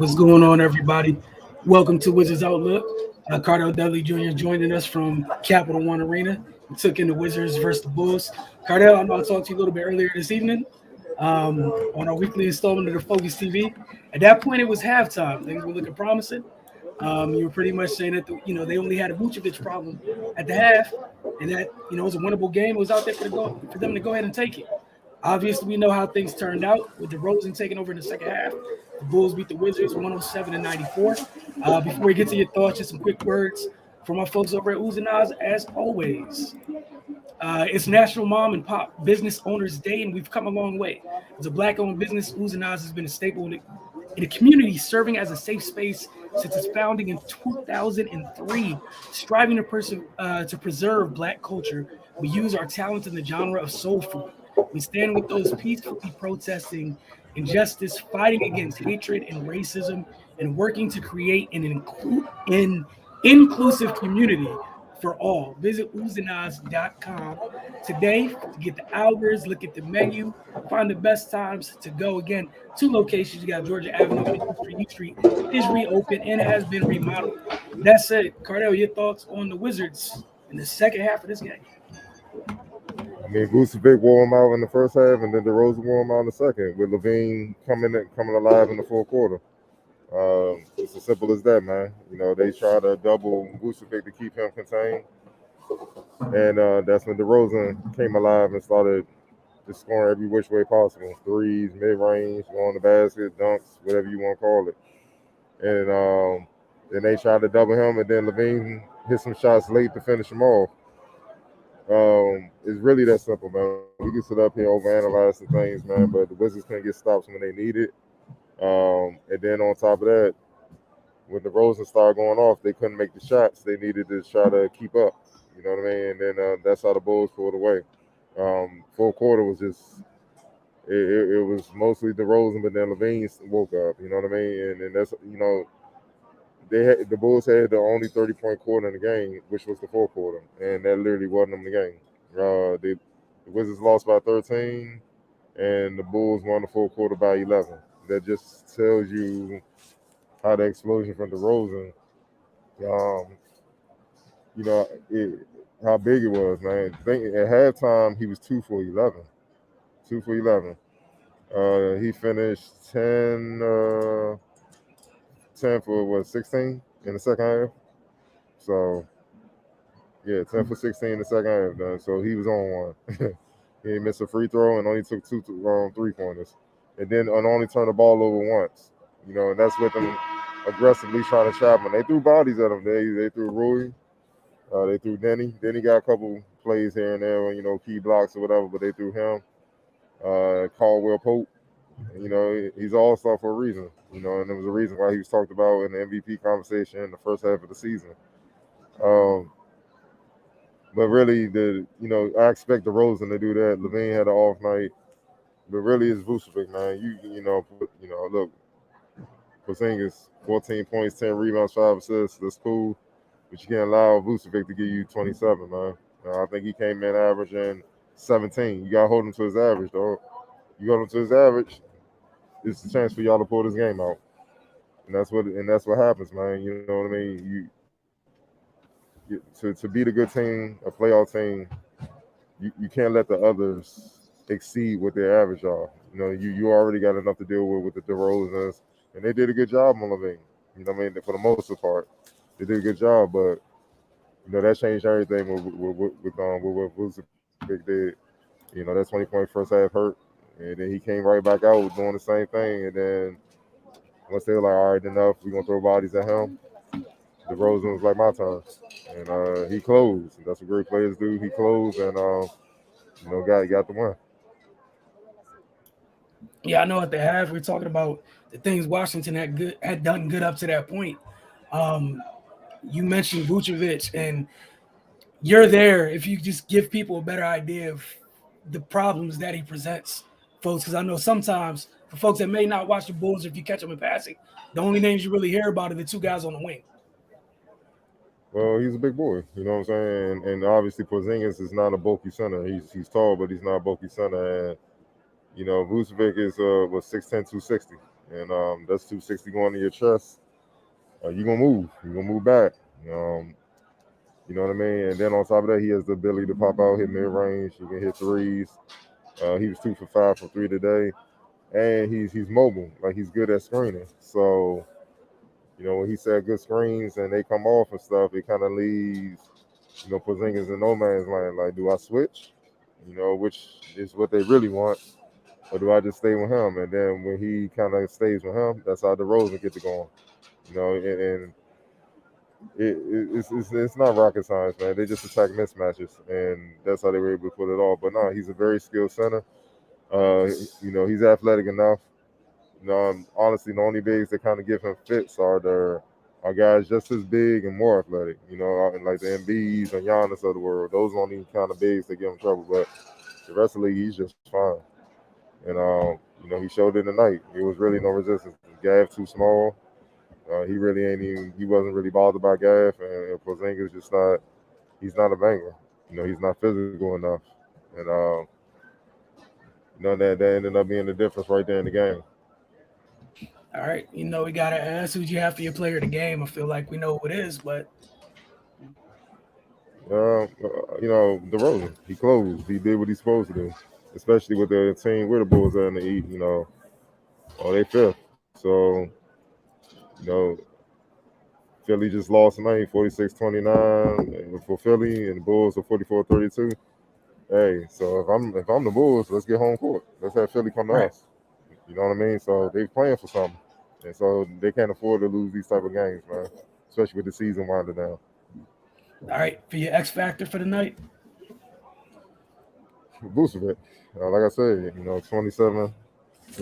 What's going on, everybody? Welcome to Wizards Outlook. Cardell Dudley Jr. joining us from Capital One Arena. We took in the Wizards versus the Bulls. Cardell, I know I talked to you a little bit earlier this evening on our weekly installment of the Focus TV. At that point, it was halftime. Things were looking promising. You were pretty much saying that they only had a Vucevic problem at the half, and that it was a winnable game. It was out there for them to go ahead and take it. Obviously, we know how things turned out with DeRozan taking over in the second half. The Bulls beat the Wizards 107-94. Before we get to your thoughts, just some quick words from our folks over at Uzinaz, as always. It's National Mom and Pop Business Owners Day, and we've come a long way. As a Black-owned business, Uzinaz has been a staple in the community, serving as a safe space since its founding in 2003, striving to preserve Black culture. We use our talent in the genre of soul food. We stand with those peacefully protesting injustice, fighting against hatred and racism, and working to create an inclusive community for all. Visit uzinaz.com today to get the hours, look at the menu, find the best times to go. Again, 2 locations. You got Georgia Avenue and U Street is reopened and has been remodeled. That said, Cardell, your thoughts on the Wizards in the second half of this game? I mean, Vucevic wore him out in the first half, and then DeRozan wore him out in the second, with Levine coming alive in the fourth quarter. It's as simple as that, man. They try to double Vucevic to keep him contained, and that's when DeRozan came alive and started just scoring every which way possible. Threes, mid-range, going to basket, dunks, whatever you want to call it. And then they tried to double him, and then Levine hit some shots late to finish him off. It's really that simple, man. We can sit up here and overanalyze some things, man, but the Wizards couldn't get stops when they needed. And then on top of that, when the DeRozan started going off, they couldn't make the shots. They needed to try to keep up. You know what I mean? And then that's how the Bulls pulled away. Fourth quarter was just it was mostly DeRozan, but then Levine woke up. You know what I mean? And that's the Bulls had the only 30-point quarter in the game, which was the fourth quarter, and that literally wasn't them the game. The Wizards lost by 13, and the Bulls won the fourth quarter by 11. That just tells you how the explosion from DeRozan, how big it was, man. I think at halftime he was 2 for 11. 2 for 11. He finished 10 for 16 in the second half. So, yeah, 10 for 16 in the second half, done. So he was on one. He missed a free throw and only took 2 3-pointers. And then only turned the ball over once. And that's with them aggressively trying to trap him. They threw bodies at him. They threw Rui. They threw Denny. Denny got a couple plays here and there, key blocks or whatever, but they threw him. Caldwell Pope. He's an all-star for a reason, and there was a reason why he was talked about in the MVP conversation in the first half of the season. But really, I expect DeRozan to do that. Levine had an off night, but really it's Vucevic, man. Look, Porzingis, 14 points, 10 rebounds, 5 assists. That's cool, but you can't allow Vucevic to give you 27, man. I think he came in averaging 17. You got to hold him to his average, though. You hold him to his average, it's a chance for y'all to pull this game out, and that's what happens, man. You know what I mean? To beat a good team, a playoff team, you can't let the others exceed what their average are. You already got enough to deal with the DeRozans, and they did a good job on Levine. You know what I mean? For the most part, they did a good job, but that changed everything with what Vucevic did. That 20-point first half hurt. And then he came right back out doing the same thing. And then once they were like, all right, enough, we're going to throw bodies at him, DeRozan was like, my turn. And he closed. That's what great players do. He closed and, got the win. Yeah, I know at the half we're talking about the things Washington had done good up to that point. You mentioned Vucevic, and you're there if you just give people a better idea of the problems that he presents. Folks, because I know sometimes for folks that may not watch the Bulls, if you catch them in passing, the only names you really hear about are the 2 guys on the wing. Well, he's a big boy, you know what I'm saying? And obviously Porzingis is not a bulky center. He's tall, but he's not a bulky center. And Vucevic is was 6'10", 260. and that's 260 going to your chest. You're gonna move. You're gonna move back. Um, you know what I mean? And then on top of that, he has the ability to pop out, hit mid range. He can hit threes. He was 2 for 5 from three today, and he's mobile. Like he's good at screening. So when he said good screens and they come off and stuff, it kind of leaves Porzingis in no man's land. Like, do I switch? Which is what they really want, or do I just stay with him? And then when he kind of stays with him, that's how DeRozan get to going. And it's not rocket science, man. They just attack mismatches, and that's how they were able to put it off. But no, he's a very skilled center. Uh, he's athletic enough. Honestly, the only bigs that kind of give him fits are guys just as big and more athletic. And like the Embiids and Giannis of the world. Those are the only kind of bigs that give him trouble. But the rest of the league, he's just fine. And he showed it tonight. It was really no resistance. Gav too small. He really ain't even. He wasn't really bothered by Gav, and Porzingis just not. He's not a banger. He's not physical enough, and that ended up being the difference right there in the game. All right, we gotta ask who'd you have for your player of the game. I feel like we know who it is, but DeRozan. He closed. He did what he's supposed to do, especially with the team where the Bulls are in the East. They fifth. So, you know, Philly just lost tonight, 46-29 for Philly, and the Bulls are 44-32. Hey, so if I'm the Bulls, let's get home court. Let's have Philly come to right. us. You know what I mean? So they're playing for something, and so they can't afford to lose these type of games, man. Especially with the season winding down. All right, for your X factor for the night. Vucevic, like I said, 27.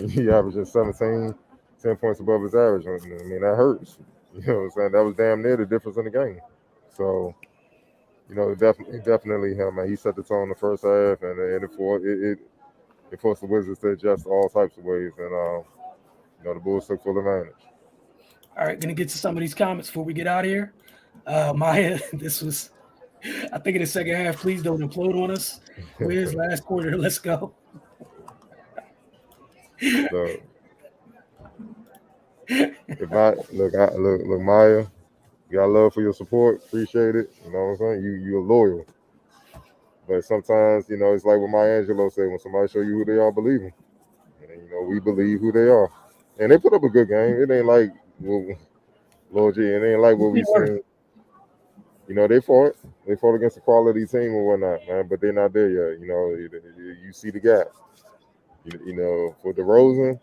He averaging 17, 10 points above his average. I mean, that hurts. You know what I'm saying? That was damn near the difference in the game. So, definitely him, man. He set the tone in the first half, and it forced the Wizards to adjust all types of ways. And, the Bulls took full advantage. All right, gonna get to some of these comments before we get out of here. Maya, this was, I think in the second half, please don't implode on us. Wiz, last quarter, let's go. So, if I look, Maya, you got love for your support. Appreciate it. You know what I'm saying? You're loyal. But sometimes, it's like what Maya Angelou said: when somebody show you who they are, believe them. And, we believe who they are. And they put up a good game. It ain't like, well, Lord G, it ain't like what we seen. They fought. They fought against a quality team or whatnot, man. But they're not there yet. You see the gap. For DeRozan,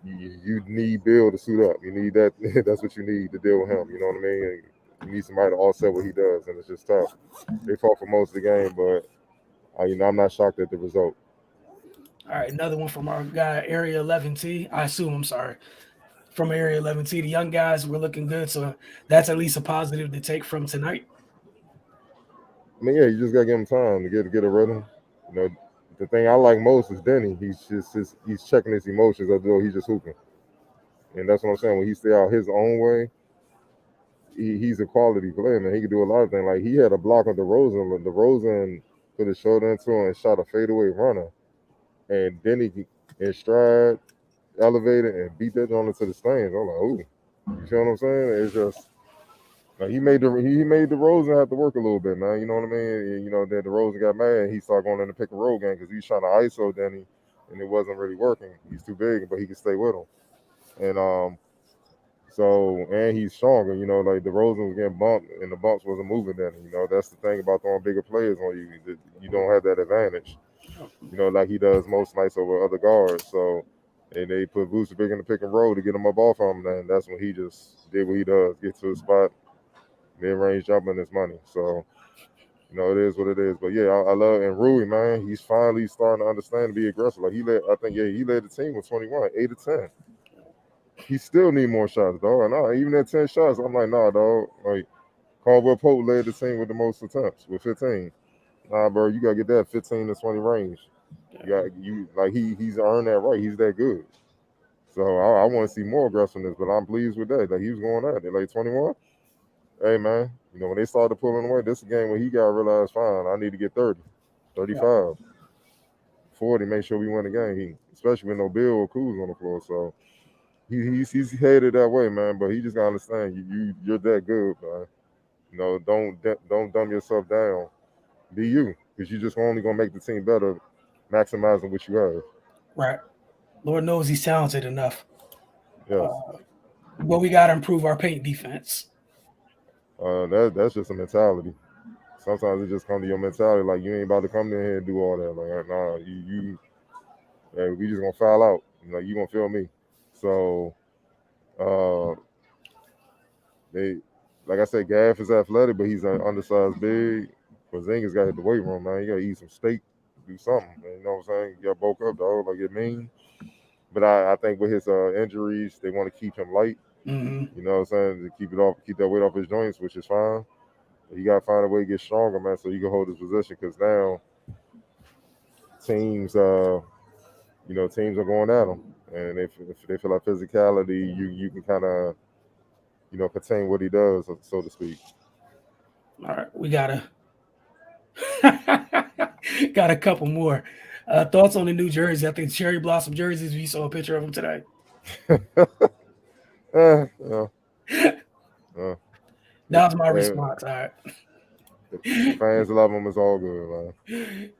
you need Bill to suit up. You need that. That's what you need to deal with him. You know what I mean? And you need somebody to offset what he does, and it's just tough. They fought for most of the game, but I'm not shocked at the result. All right, another one from our guy, Area 11T. I assume, I'm sorry, from Area 11T. The young guys were looking good, so that's at least a positive to take from tonight. I mean, yeah, you just gotta give him time to get a rhythm. You know, the thing I like most is Denny. He's checking his emotions as though he's just hooping, and that's what I'm saying. When he stay out his own way, he's a quality player, man. He can do a lot of things. Like he had a block on DeRozan. DeRozan put his shoulder into him and shot a fadeaway runner, and Denny in stride elevated and beat that on into the stands. I'm like, ooh, you see what I'm saying? It's just. Like he made DeRozan have to work a little bit, man. You know what I mean? And, then DeRozan got mad. He started going in the pick and roll game because he was trying to ISO Denny, and it wasn't really working. He's too big, but he could stay with him. And and he's stronger. Like DeRozan was getting bumped, and the bumps wasn't moving Denny. That's the thing about throwing bigger players on you. That you don't have that advantage. Like he does most nights over other guards. So. And they put Vucevic in the pick and roll to get him up off him, and that's when he just did what he does, get to the spot, mid-range jumping is money. So, it is what it is. But yeah, I love and Rui, man, he's finally starting to understand to be aggressive. Like he led the team with 21, 8 of 10. He still need more shots, dog. And even at 10 shots, I'm like, nah, dog. Like Caldwell Pope led the team with the most attempts with 15. Nah, bro, you gotta get that 15 to 20 range. He's earned that right. He's that good. So I want to see more aggressiveness, but I'm pleased with that. Like he was going at it. Like 21. Hey, man, when they started pulling away, this is a game where he got to realize, fine, I need to get 30, 35, 40, make sure we win the game. Especially with no Bill or Kuz on the floor. So, He's headed that way, man. But he just gotta understand you're that good, man. Don't dumb yourself down. Be you, because you just only gonna make the team better, maximizing what you have. Right. Lord knows he's talented enough. Yes, But we got to improve our paint defense. that's just a mentality. Sometimes it just comes to your mentality, like you ain't about to come in here and do all that. Like, nah, we just gonna foul out. Like you gonna feel me. So uh, they, like I said, Gaff is athletic, but he's an undersized big. Porzingis got to hit the weight room, man. You gotta eat some steak, do something. Man. You know what I'm saying? You got bulk up, dog. Like it mean. But I think with his injuries, they want to keep him light. Mm-hmm. You know what I'm saying? To keep that weight off his joints, which is fine. But you gotta find a way to get stronger, man, so he can hold his position. Because now teams, teams are going at him, and if they feel like physicality, you can kind of contain what he does, so to speak. All right, we gotta got a couple more thoughts on the new jersey. I think cherry blossom jerseys. We saw a picture of them today. Yeah, uh, the, That was my and response. All right. the fans love him. It's all good,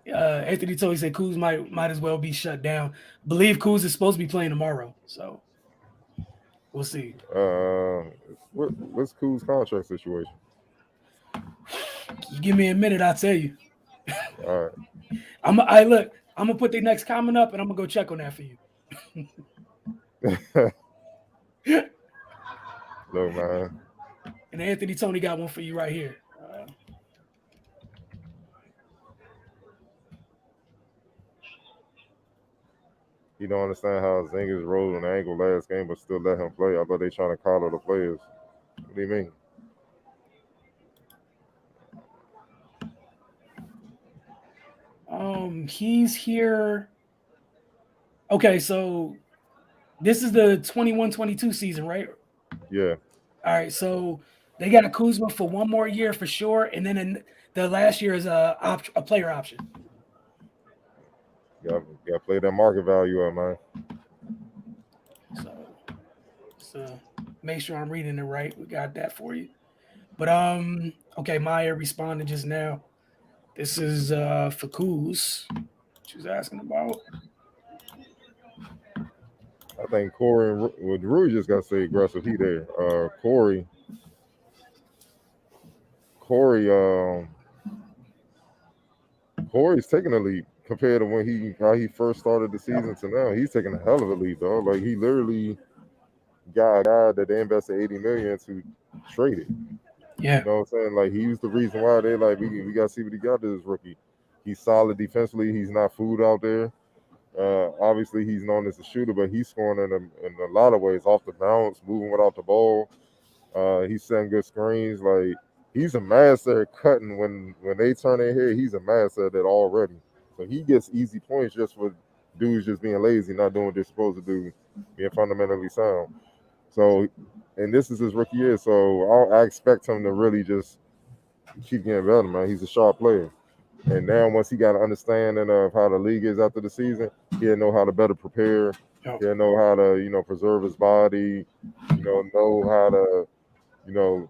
Anthony Toy said Kuz might as well be shut down. Believe Kuz is supposed to be playing tomorrow, so we'll see. man. What's Cool's contract situation? You give me a minute, I'll tell you. All I look. I'm gonna put the next comment up, and I'm gonna go check on that for you. right. Look, man. And Anthony Tony got one for you right here. You don't understand how Zingas rolled an ankle last game, but still let him play. I thought they trying to collar the players. What do you mean? He's here. Okay, so this is the 21-22 season, right? Yeah, All right, so they got a Kuzma for one more year for sure, and then the last year is a player option. got to play that market value up, man. So make sure I'm reading it right. We got that for you. But okay, Maya responded just now. This is for Kuz. She was asking about. I think Corey and Rui just got to stay aggressive. He there. Corey, Corey's taking a leap compared to how he first started the season to now. He's taking a hell of a leap, though. Like he literally got a guy that they invested 80 million into traded. Yeah. You know what I'm saying? Like he's the reason why they like we got to see what he got to this rookie. He's solid defensively. He's not food out there. Obviously, he's known as a shooter, but he's scoring in a lot of ways off the bounce, moving without the ball. He's setting good screens. Like he's a master at cutting when they turn their head. He's a master at that already. So he gets easy points just for dudes just being lazy, not doing what they're supposed to do, being fundamentally sound. So, and this is his rookie year, so I expect him to really just keep getting better, man. He's a sharp player. And now, once he got an understanding of how the league is after the season, he'll know how to better prepare. He'll know how to, preserve his body. Know how to, you know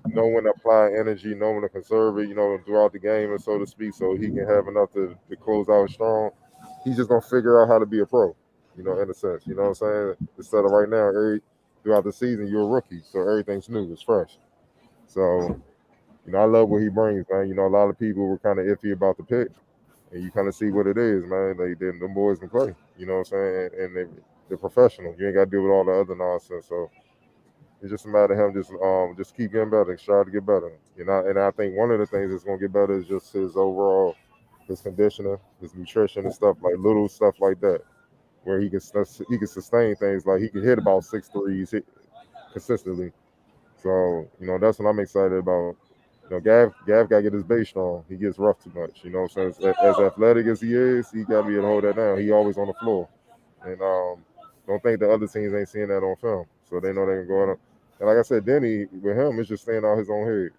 when to apply energy, know when to conserve it, throughout the game, and so to speak, so he can have enough to close out strong. He's just gonna figure out how to be a pro, in a sense. You know what I'm saying? Instead of right now, throughout the season, you're a rookie, so everything's new, it's fresh. So, I love what he brings, man. A lot of people were kind of iffy about the pick, and you kind of see what it is, man. Them boys can play. You know what I'm saying? And they're professional. You ain't got to deal with all the other nonsense. So it's just a matter of him just keep getting better, try to get better. And I think one of the things that's gonna get better is just his conditioning, his nutrition, and stuff like little stuff like that, where he can sustain things like he can hit about 6 threes consistently. So that's what I'm excited about. Gav gotta get his base strong. He gets rough too much. You know what I'm saying? As athletic as he is, he gotta be able to hold that down. He always on the floor. And don't think the other teams ain't seeing that on film. So they know they can go up. And like I said, Denny, with him, it's just staying out his own head.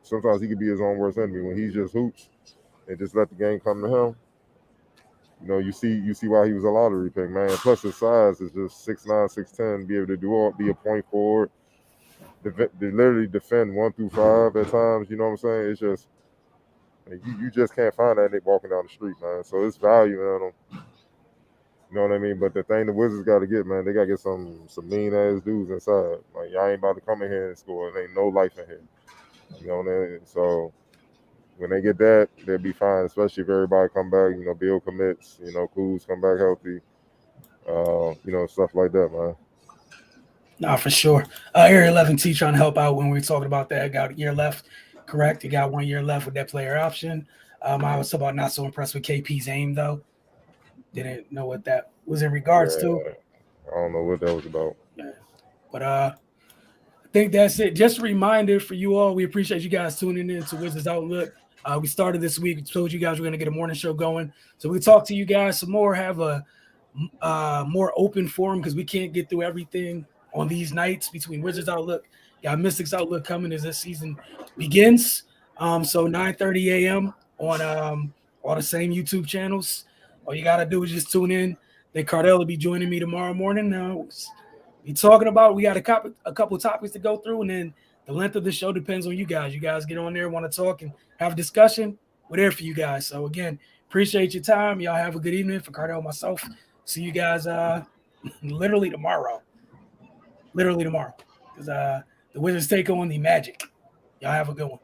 Sometimes he could be his own worst enemy when he's just hoops and just let the game come to him. you see why he was a lottery pick, man. Plus his size is just 6'9", 6'10", be able to be a point forward, they literally defend 1 through 5 at times. You know what I'm saying? It's just you just can't find that Nick walking down the street, man. So it's value in him. You know what I mean? But the thing the Wizards got to get, man, they got to get some mean ass dudes inside. Like y'all ain't about to come in here and score. There ain't no life in here. You know what I mean? So when they get that, they'll be fine. Especially if everybody come back. Bill commits. Kuz come back healthy. Stuff like that, man. Nah, for sure. Area 11T trying to help out when we were talking about that. Got a year left. Correct. You got 1 year left with that player option. I was about not so impressed with KP's aim, though. Didn't know what that was in regards to. I don't know what that was about. Yeah. But I think that's it. Just a reminder for you all. We appreciate you guys tuning in to Wizards Outlook. We started this week. We told you guys we're going to get a morning show going. So we talk to you guys some more, have a more open forum because we can't get through everything on these nights between Wizards Outlook. Got Mystics Outlook coming as this season begins. So 9:30 a.m. on all the same YouTube channels. All you got to do is just tune in. Then Cardell will be joining me tomorrow morning. Be talking about, we got a couple topics to go through, and then the length of the show depends on you guys. You guys get on there, want to talk and have a discussion, we're there for you guys. So again, appreciate your time. Y'all have a good evening. For Cardell and myself, see you guys literally tomorrow. Because the Wizards take on the Magic. Y'all have a good one.